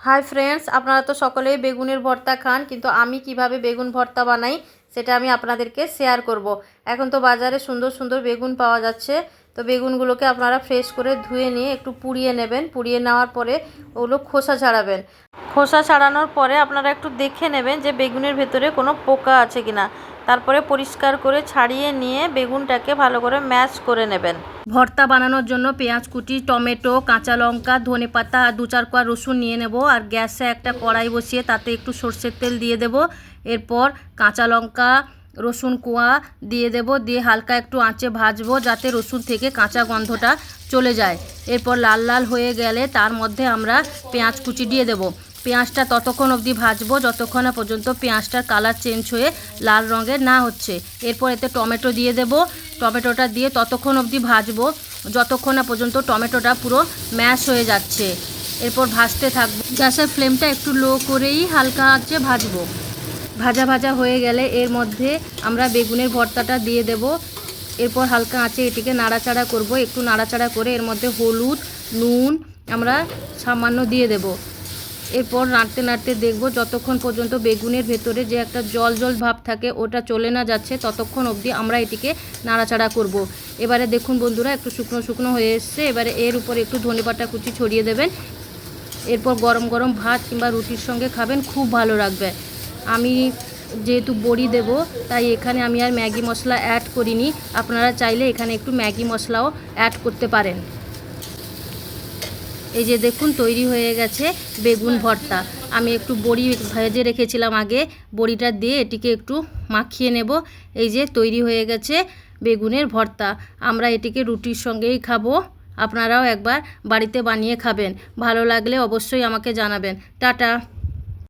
Hi friends, আপনারা তো সকলেই বেগুনের ভর্তা খান, কিন্তু আমি কিভাবে বেগুন ভর্তা বানাই সেটা আমি আপনাদেরকে শেয়ার করব। এখন তো বাজারে সুন্দর সুন্দর বেগুন পাওয়া যাচ্ছে। তো বেগুনগুলোকে আপনারা ফ্রেশ করে ধুয়ে নিয়ে একটু পুড়িয়ে নেবেন। পুড়িয়ে নেওয়ার পরে ওগুলো খোসা ছাড়াবেন। খোসা ছাড়ানোর পরে আপনারা একটু দেখে নেবেন যে বেগুনের ভেতরে কোনো পোকা আছে কিনা। তারপরে পরিষ্কার করে ছাড়িয়ে নিয়ে বেগুনটাকে ভালো করে ম্যাশ করে নেবেন। ভর্তা বানানোর জন্য পেঁয়াজ কুচি, টমেটো, কাঁচা লঙ্কা, ধনেপাতা আর 2-4 কোয়া রসুন নিয়ে নেব। আর গ্যাসে একটা কড়াই বসিয়ে তাতে একটু সর্ষের তেল দিয়ে দেব। এরপর কাঁচা লঙ্কা, রসুন কোয়া দিয়ে দেব, দিয়ে হালকা একটু আঁচে ভাজবো যাতে রসুন থেকে কাঁচা গন্ধটা চলে যায়। এরপর লাল লাল হয়ে গেলে তার মধ্যে আমরা পেঁয়াজ কুচি দিয়ে দেব। পেঁয়াজটা ততক্ষণ অবধি ভাজবো যতক্ষণ না পর্যন্ত পেঁয়াজটার কালার চেঞ্জ হয়ে লাল রঙের না হচ্ছে। এরপর এতে টমেটো দিয়ে দেব। টমেটোটা দিয়ে ততক্ষণ অবধি ভাজবো যতক্ষণ না পর্যন্ত টমেটোটা পুরো ম্যাশ হয়ে যাচ্ছে। এরপর ভাজতে থাকবো। গ্যাসের ফ্লেমটা একটু লো করেই হালকা আঁচে ভাজবো। ভাজা ভাজা হয়ে গেলে এর মধ্যে আমরা বেগুনের ভর্তাটা দিয়ে দেব। এরপর হালকা আঁচে এটিকে নাড়াচাড়া করব। একটু নাড়াচাড়া করে এর মধ্যে হলুদ, নুন আমরা সামান্য দিয়ে দেব। এরপর নাড়তে নাড়তে দেখব যতক্ষণ পর্যন্ত বেগুনের ভেতরে যে একটা জল জল ভাব থাকে ওটা চলে না যাচ্ছে ততক্ষণ অবধি আমরা এটিকে নাড়াচাড়া করব। এবারে দেখুন বন্ধুরা, একটু শুকনো শুকনো হয়ে এসছে। এবারে এর উপরে একটু ধনেপাতা কুচি ছড়িয়ে দেবেন। এরপর গরম গরম ভাত কিংবা রুটির সঙ্গে খাবেন, খুব ভালো লাগবে। আমি যেহেতু বড়ি দেব তাই এখানে আমি আর ম্যাগি মশলা অ্যাড করিনি। আপনারা চাইলে এখানে একটু ম্যাগি মশলাও অ্যাড করতে পারেন। এই যে দেখুন তৈরি হয়ে গেছে বেগুন ভর্তা। আমি একটু বড়ি ভেজে রেখেছিলাম আগে, বড়িটা দিয়ে এটিকে একটু মাখিয়ে নেব। এই যে তৈরি হয়ে গেছে বেগুনের ভর্তা। আমরা এটিকে রুটির সঙ্গেই খাবো। আপনারাও একবার বাড়িতে বানিয়ে খাবেন। ভালো লাগলে অবশ্যই আমাকে জানাবেন। টাটা।